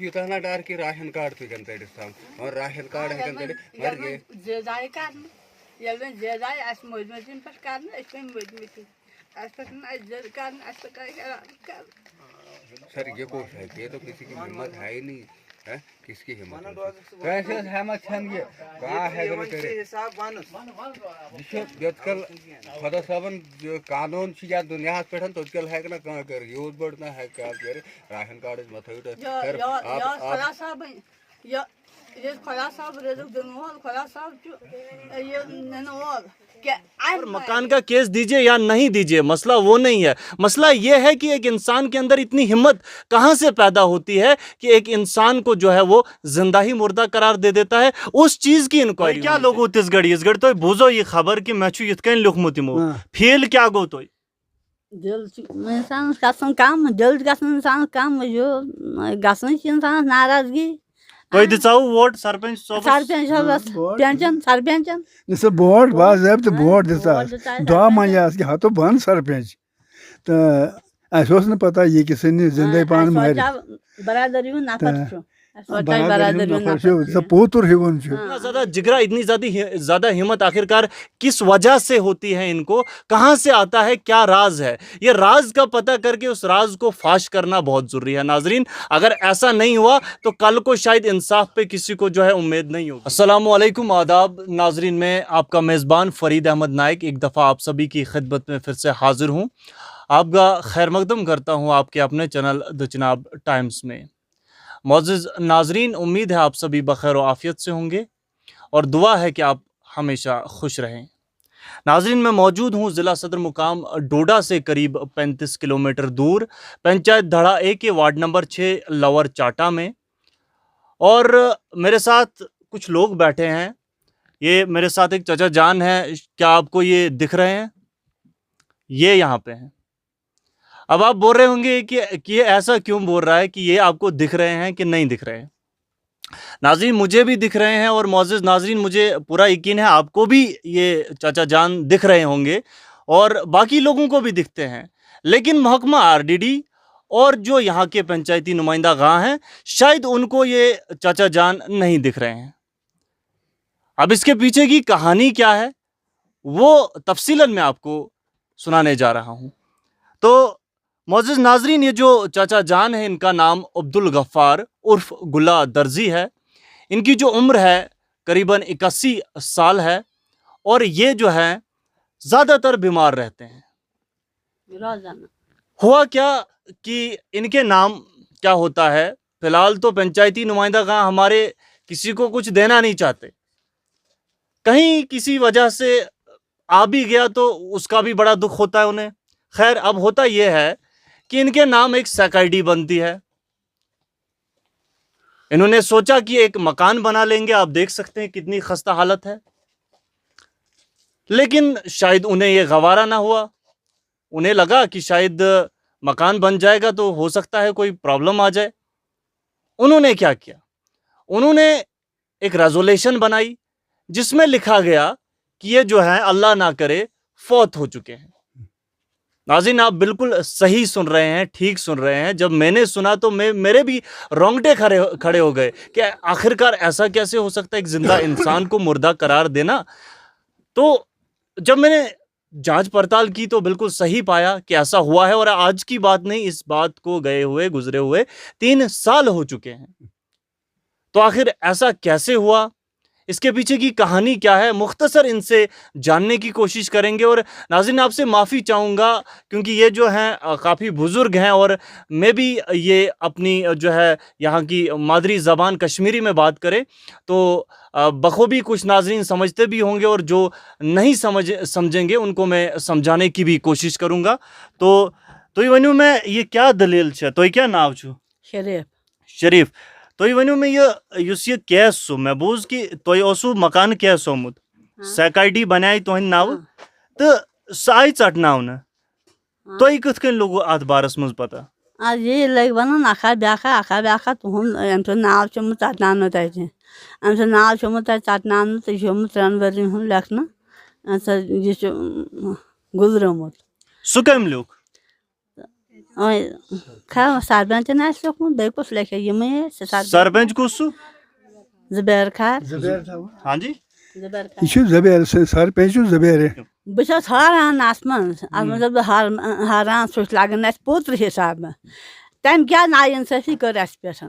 यूतः ना डर कि राशन कार्ड तुझन तड़िस तम और राशन कार्ड हेकन तड़ि मर गे जेदाई करन यल्वे जेदाई अस मोजमतिन पर करन अस मोजमतिन अस पर ना जेद करन अस कर सर ये कोश है ये तो किसी की हिम्मत है ही नहीं है किसकी हिम्मत कैसे हिम्मत छन ये कहां है तो करे हिसाब मानस यतकल खुदा साबन जो कानून छी या दुनिया पेठन तो कल है ना कहां कर यूज बढ़ना है क्या करे राशन कार्ड मत हो सर आप खुदा साहब ये खुदा साहब रेजक दुनोल खुदा साहब ये ननोल और मकान का केस दीजिए या नहीं दीजिए, मसला वो नहीं है। मसला ये है कि एक इंसान के अंदर इतनी हिम्मत कहाँ से पैदा होती है कि एक इंसान को जो है वो जिंदा ही मुर्दा करार दे देता है। उस चीज की इंक्वायरी क्या लोग होते इस गड़ तो बोझो ये खबर कि मैं छु यित कन लिखमुत यमो फेल क्या गो तो दिल इंसान गसन कम दिल गसन इंसान कम जो गसन इंसान नाराजगी तो दिचाओ वोट सरपंच सरपंच पेंशन सरपंचन नस वोट बाजब वोट दिता दो मयास कि हाथों बन सरपंच तो अस न पता ये किसी ने जिंदगी पान मार बरादरी नफर छु पोतुर हिवन छु ज्यादा जिगरा इतनी ज्यादा हिम्मत आखिरकार किस वजह से होती है, इनको कहाँ से आता है, क्या राज है? ये राज का पता करके उस राज को फाश करना बहुत जरूरी है। नाजरीन, अगर ऐसा नहीं हुआ तो कल को शायद इंसाफ पे किसी को जो है उम्मीद नहीं होगी। अस्सलाम वालेकुम, आदाब नाजरीन, मैं आपका मेज़बान फरीद अहमद नाइक एक दफ़ा आप सभी की खिदमत में फिर से हाजिर हूँ। आपका खैर मकदम करता हूँ आपके अपने चैनल द चिनाब टाइम्स में। मोअज़्ज़िज़ नाजरीन, उम्मीद है आप सभी बखैर व आफियत से होंगे और दुआ है कि आप हमेशा खुश रहें। नाजरीन, मैं मौजूद हूँ ज़िला सदर मुकाम डोडा से करीब 35 किलोमीटर दूर पंचायत धड़ा ए के वार्ड नंबर 6 लवर चाटा में, और मेरे साथ कुछ लोग बैठे हैं। ये मेरे साथ एक चाचा जान है, क्या आपको ये दिख रहे हैं? ये यहाँ पे हैं। अब आप बोल रहे होंगे कि ये ऐसा क्यों बोल रहा है कि ये आपको दिख रहे हैं कि नहीं दिख रहे हैं। नाज़रीन, मुझे भी दिख रहे हैं और मोअज़्ज़िज़ नाज़रीन, मुझे पूरा यकीन है आपको भी ये चाचा जान दिख रहे होंगे और बाकी लोगों को भी दिखते हैं। लेकिन महकमा आरडीडी और जो यहाँ के पंचायती नुमाइंदा गाह हैं, शायद उनको ये चाचा जान नहीं दिख रहे हैं। अब इसके पीछे की कहानी क्या है वो तफसीलन मैं आपको सुनाने जा रहा हूँ। तो मोअज़्ज़िज़ नाज़रीन, ये जो चाचा जान है इनका नाम अब्दुल गफ़्फ़ार उर्फ गुला दर्जी है। इनकी जो उम्र है करीबन 81 साल है और ये जो है ज़्यादातर बीमार रहते हैं। हुआ क्या कि इनके नाम क्या होता है, फ़िलहाल तो पंचायती नुमाइंदा गाह हमारे किसी को कुछ देना नहीं चाहते, कहीं किसी वजह से आ भी गया तो उसका भी बड़ा दुख होता है उन्हें। खैर, अब होता यह है कि इनके नाम एक सैकाइडी बनती है। इन्होंने सोचा कि एक मकान बना लेंगे, आप देख सकते हैं कितनी खस्ता हालत है, लेकिन शायद उन्हें यह गवारा ना हुआ। उन्हें लगा कि शायद मकान बन जाएगा तो हो सकता है कोई प्रॉब्लम आ जाए। उन्होंने क्या किया, उन्होंने एक रेजोल्यूशन बनाई जिसमें लिखा गया कि ये जो है अल्लाह ना करे फौत हो चुके हैं। नाज़रीन, आप बिल्कुल सही सुन रहे हैं, ठीक सुन रहे हैं। जब मैंने सुना तो मेरे भी रोंगटे खड़े हो गए कि आखिरकार ऐसा कैसे हो सकता है एक जिंदा इंसान को मुर्दा करार देना। तो जब मैंने जांच पड़ताल की तो बिल्कुल सही पाया कि ऐसा हुआ है, और आज की बात नहीं, इस बात को गुजरे हुए 3 साल हो चुके हैं। तो आखिर ऐसा कैसे हुआ, इसके पीछे की कहानी क्या है, मुख्तसर इनसे जानने की कोशिश करेंगे। और नाज़रीन, आपसे माफ़ी चाहूँगा क्योंकि ये जो हैं काफ़ी बुज़ुर्ग हैं और मैं भी ये अपनी जो है यहाँ की मादरी ज़बान कश्मीरी में बात करें तो बखूबी कुछ नाज़रीन समझते भी होंगे और जो नहीं समझेंगे उनको मैं समझाने की भी कोशिश करूँगा। तो ये वनू मैं ये क्या दलील है, तो क्या नाव छू? शरीफ। तो ये वनू में ये कैस सो मैं बूझ कि तो ओसू मकान कैस होमुत सैकाइडी बनाई तुहन नाव तो साई चटनाव न तो कथ कन लोग अत बारस मज पता आज ये लग वन अखा ब्याखा तुहन अम नाव चुम चटनान तक अम नाव चुम चटनान तो 3 वर्षन हूँ लेखन यह गुजरमुत सह कम लोग सरपंचन आसि लेखमुत बेयि कुस लेखे यिमے सरपंच कुस सु زبیر خار हाँ जी زبیر یہ چھُ زبیر سرپنچ چھُ زبیر بہٕ چھَس حٲران اَتھ منٛز چھَس بہٕ حٲران سُہ چھُ لگان اَسہِ پوٚترٕ حِسابہٕ تٔمۍ کیٛاہ نا اِنصٲفی کٔر اَسہِ پٮ۪ٹھ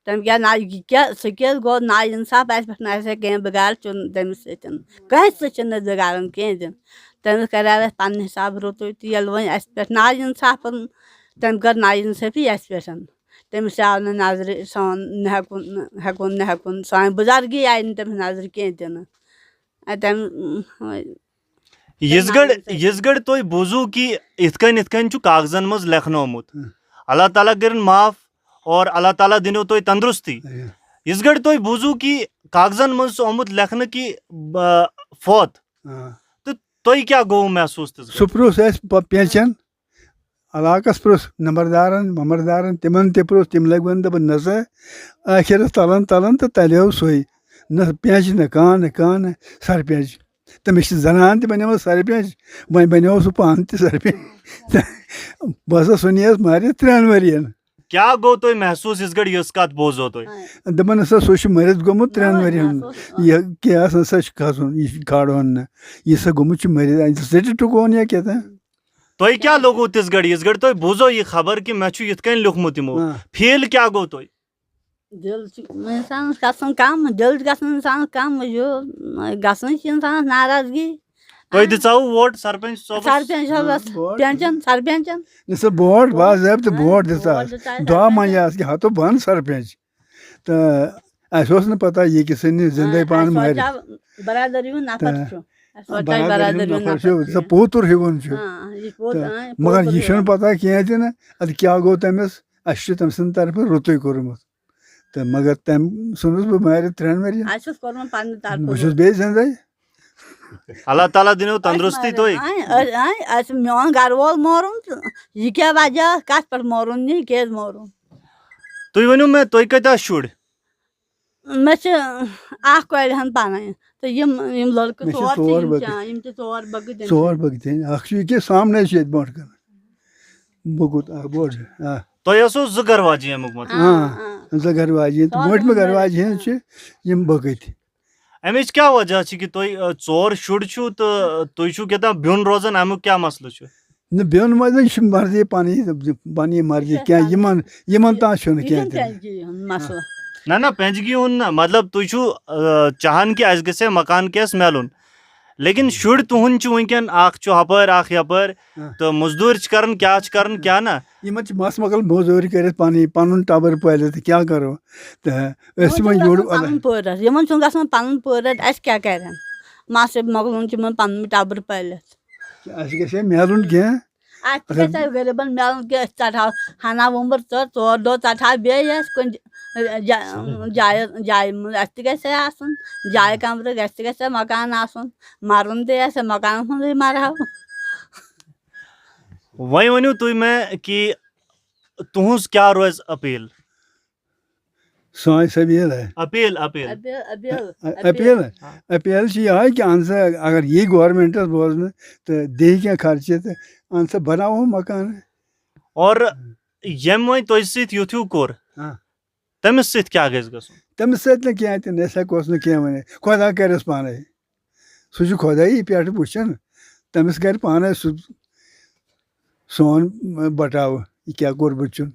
تٔمۍ کیٛاہ نا یہِ کیٛاہ سُہ کیٛاہ گوٚو نا اِنصاف اَسہِ پٮ۪ٹھ نہ آسہِ کینٛہہ بِگاڑ چھُنہٕ تٔمِس سۭتۍ کٲنٛسہِ سۭتۍ چھِنہٕ أسۍ بِگاڑان کینٛہہ تہِ تٔمِس کریٛاو اَسہِ پنٛنہِ حِسابہٕ رُتُے تہٕ ییٚلہِ وۄنۍ اَسہِ پٮ۪ٹھ نا اِنصافَن تٔمۍ کٔر نا اِنصٲفی اَسہِ پٮ۪ٹھ تٔمِس آو نہٕ نظرِ سون نہ ہٮ۪کُن سانہِ بُزرگی آیہِ نہٕ تٔمِس نظرِ کینٛہہ تہِ نہٕ تٔمۍ یِژ گڑِ تُہۍ بوٗزوٗ کہِ یِتھ کٔنۍ چھُ کاغذن منٛز لیکھنومُت اللہ تعالیٰ کٔرِنۍ معاف اور اللہ تعالیٰ دِنو تۄہہِ تندرُستی یِژ گڑِ تُہۍ بوٗزوٗ کہِ کاغذن منٛز چھُ آمُت لیکھنہٕ کہِ فوت تہٕ تۄہہِ کیٛاہ گوٚوُ محسوٗس سُہ پرٛژھ اَسہِ پینچن علاقس پرٛژھ نمبردارن ومبردارن تِمن تہِ پرٛژھ تِم لٔگۍ ونہِ دوٚپُن نہ سا ٲخرس تلان تہٕ تلیو سُے نہ پینچ نہ کانٛہہ سرپنچ تٔمِس چھِ زنان تہِ بنیٛٲمٕژ سرپنچ وۄنۍ بنیو سُہ پانہٕ تہِ سرپنچ بہٕ ہسا سُنییَس مٲرِتھ 3 ؤرین کیٛاہ گوٚو تۄہہِ محسوٗس یِژ گڑِ یۄس کتھ بوزو تۄہہِ دپان ہسا سُہ چھُ مٔرِتھ گوٚمُت 3 ؤرین یہِ کیس نسا چھُ کھسُن یہِ کھالہون نہٕ یہِ ہسا گوٚمُت چھُ مٔرِتھ سٹی ٹُکون یا کیٛاہ تام تۄہہِ کیٛاہ لوٚگوُ تِژ گڑِ یِژ گڑِ تۄہہِ بوٗزو یہِ خبر کہِ مےٚ چھُ یِتھ کٔنۍ لیوٗکھمُت یِمو فیٖل کیٛاہ گوٚو تۄہہِ دِل چھُ اِنسانس گژھان کم دِل چھُ گژھان اِنسانس کم گژھان چھِ اِنسانس ناراضگی تۄہہِ دِژاوُ ووٹ سرپنچ صٲبس سرپنچ صٲبس سرپنچن نہ سا ووٹ باضٲبطہٕ ووٹ دِژاس دۄہ منٛجاس کہِ ہتو بنٛد سرپنچ تہٕ اَسہِ اوس نہٕ پتہ یہِ کہِ سٕنہِ زِندَے پانہٕ مٲرِتھ برادٔری ہُنٛد نفر چھُ سۄ پوتُر ہیوٗوُن چھُ مگر یہِ چھُنہٕ پتہ کینٛہہ تہِ نہٕ اَدٕ کیٛاہ گوٚو تٔمِس اَسہِ چھُ تٔمۍ سٕنٛدِ طرفہٕ رُتُے کوٚرمُت تہٕ مگر تٔمۍ ژھٕنُس بہٕ مٲرِتھ 3 ؤرین بہٕ چھُس بیٚیہِ زِندَے اللہ تعالیٰ دِنو تندرُستی تۄہہِ میون گرٕ وول مورُن تہٕ یہِ کیٛاہ وجہ کتھ پٮ۪ٹھ مورُن یہِ کیٛازِ مورُن تُہۍ ؤنِو مےٚ تۄہہِ کۭتیٛاہ شُرۍ مےٚ چھِ اکھ کورِ ہن پنٕنۍ تہٕ یِم لڑکہٕ ژور چھِ یِم چھِ 4 بٲگۍ 4 بٲگۍ اکھ چھُ ییٚکیٛاہ سامنے چھُ ییٚتہِ برونٛٹھ کَنہِ بوٚگُت اکھ بوٚڑ تۄہہِ اوسوُ 2 گھر واجہِ امیُک مطلب 2 گھر واجہِ تہٕ بٔڑمہِ گھر واجہِ ہِنٛدۍ چھِ یِم بٲگٕتۍ اَمِچ کیٛاہ وجہ چھِ کہِ تۄہہِ 4 شُرۍ چھُو تہٕ تُہۍ چھُو کیٛاہ تام بیوٚن روزان امیُک کیٛاہ مسلہٕ چھُ نہ بیوٚن منٛز یہِ چھِ مرضی پنٕنۍ مرضی کینٛہہ یِمن تام چھُنہٕ کینٛہہ تہِ مسلہٕ نہ پینچگی ہُنٛد نہ مطلب تُہۍ چھُو چاہان کہِ اَسہِ گژھِ ہے مکان کیس میلُن لیکن شُرۍ تُہُنٛد چھُ وٕنکیٚن اکھ چھُ ہُپٲرۍ اکھ یپٲرۍ تہٕ موٚزوٗرۍ چھِ کران کیٛاہ نہ یِمن چھِ مس مۄکل موٚزوٗرۍ کٔرِتھ پنُن ٹبر پٲلِتھ تہٕ کیٛاہ کرو تہٕ أسۍ وۄنۍ یورٕ یِمن چھُنہٕ گژھان پنُن پٲرِتھ اَسہِ کیٛاہ کرن مس مۄکلُن چھُ یِمن پنُن ٹبر پٲلِتھ اَسہِ گژھِ ہے میلُن کینٛہہ اَسہِ تہِ گژھِ اَسہِ غریٖبن میلُن کہِ أسۍ ژٹہو ہنا ووٚمبُر 4 دۄہ ژٹہو بیٚیہِ أسۍ کُنہِ جایہِ منٛز اَسہِ تہِ گژھِ ہے آسُن جایہِ کمرٕ اَسہِ تہِ گژھِ ہے مکان آسُن مرُن تہِ آسہِ ہے مکانس منٛزٕے مرہو وۄنۍ ؤنِو تُہۍ مےٚ کہِ تُہٕنٛز کیٛاہ روزِ اپیٖل سٲنۍ سبیٖل ہے اپیٖل چھِ یِہوے کہِ اہن سا اگر یی گورمینٹس بوزنہٕ تہٕ دِیہِ کینٛہہ خرچہِ تہٕ اہن سا بناوہو مکان اور ییٚمۍ وۄنۍ تۄہہِ سۭتۍ یُتھ ہیوٗ کوٚر تٔمِس سۭتۍ کیٛاہ گژھِ گژھُن تٔمِس سۭتۍ نہٕ کینٛہہ تہِ نہٕ أسۍ ہٮ۪کوس نہٕ کینٛہہ ؤنِتھ خۄدا کرٮ۪س پانے سُہ چھُ خۄدایی پٮ۪ٹھ وٕچھان تٔمِس کرِ پانے سُہ سون بٹاوٕ یہِ کیٛاہ کوٚر بُچھُن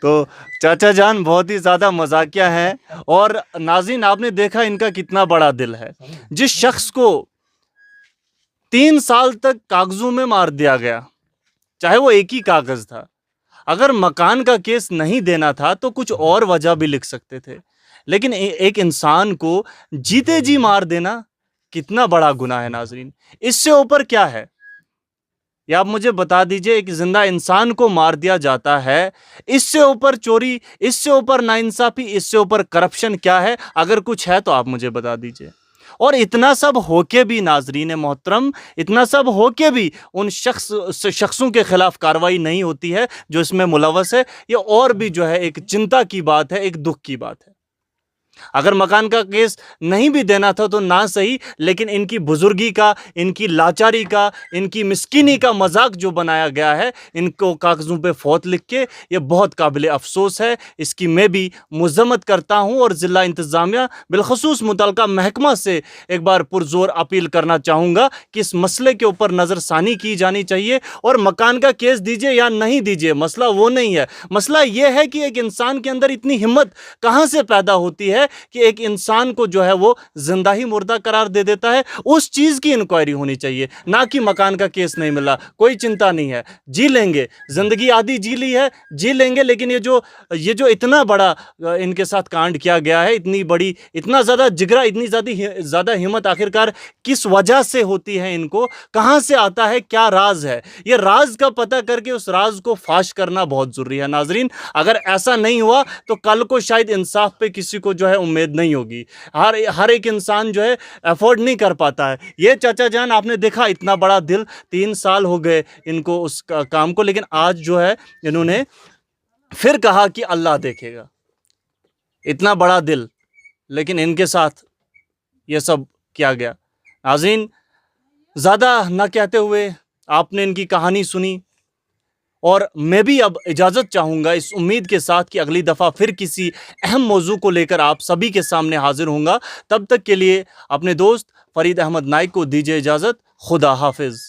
تو چاچا جان بہت ہی زیادہ مذاقیہ ہے اور ناظرین آپ نے دیکھا ان کا کتنا بڑا دل ہے جس شخص کو 3 سال تک کاغذوں میں مار دیا گیا چاہے وہ ایک ہی کاغذ تھا اگر مکان کا کیس نہیں دینا تھا تو کچھ اور وجہ بھی لکھ سکتے تھے لیکن ایک انسان کو جیتے جی مار دینا کتنا بڑا گناہ ہے ناظرین اس سے اوپر کیا ہے یہ آپ مجھے بتا دیجئے ایک زندہ انسان کو مار دیا جاتا ہے اس سے اوپر چوری اس سے اوپر ناانصافی اس سے اوپر کرپشن کیا ہے اگر کچھ ہے تو آپ مجھے بتا دیجئے اور اتنا سب ہو کے بھی ناظرین محترم اتنا سب ہو کے بھی ان شخصوں کے خلاف کارروائی نہیں ہوتی ہے جو اس میں ملوث ہے یہ اور بھی جو ہے ایک چنتا کی بات ہے ایک دکھ کی بات ہے अगर मकान का केस नहीं भी देना था तो ना सही, लेकिन इनकी बुजुर्गी का, इनकी लाचारी का, इनकी मिस्कीनी का मजाक जो बनाया गया है इनको कागज़ों पे फौत लिख के, ये बहुत काबिल अफसोस है। इसकी मैं भी मज़म्मत करता हूँ और ज़िला इंतज़ामिया बिलखसूस मुतल्लिका महकमा से एक बार पुरज़ोर अपील करना चाहूँगा कि इस मसले के ऊपर नज़रसानी की जानी चाहिए। और मकान का केस दीजिए या नहीं दीजिए, मसला वो नहीं है। मसला ये है कि एक इंसान के अंदर इतनी हिम्मत कहाँ से पैदा होती है कि एक इंसान को जो है वो जिंदा ही मुर्दा करार दे देता है। उस चीज़ की इंक्वायरी होनी चाहिए, ना कि मकान का केस नहीं मिला। कोई चिंता नहीं है, जी लेंगे, ज़िंदगी आधी जी ली है, जी लेंगे। लेकिन ये जो इतना बड़ा इनके साथ कांड किया गया है, इतनी बड़ी, इतना ज़्यादा जिगरा, इतनी ज़्यादा हिम्मत आखिरकार किस वजह से होती है, इनको कहाँ से आता है, क्या राज है? ये राज का पता करके उस राज को फाश करना बहुत ज़रूरी है नाजरीन। अगर ऐसा नहीं हुआ तो कल को शायद इंसाफ पे किसी को जो है उम्मीद नहीं होगी। हर एक इंसान जो है अफोर्ड नहीं कर पाता है। ये चाचा जान आपने देखा, इतना बड़ा दिल, 3 साल हो गए इनको उस काम को, लेकिन आज जो है इन्होंने फिर कहा कि अल्लाह देखेगा। इतना बड़ा दिल, लेकिन इनके साथ ये सब किया गया। नाज़रीन, ज़्यादा ना कहते हुए आपने इनकी कहानी सुनी और मैं भी अब इजाज़त चाहूँगा इस उम्मीद के साथ कि अगली दफ़ा फिर किसी अहम मौजू को लेकर आप सभी के सामने हाजिर होऊंगा। तब तक के लिए अपने दोस्त फरीद अहमद नाइक को दीजिए इजाज़त। खुदा हाफिज़।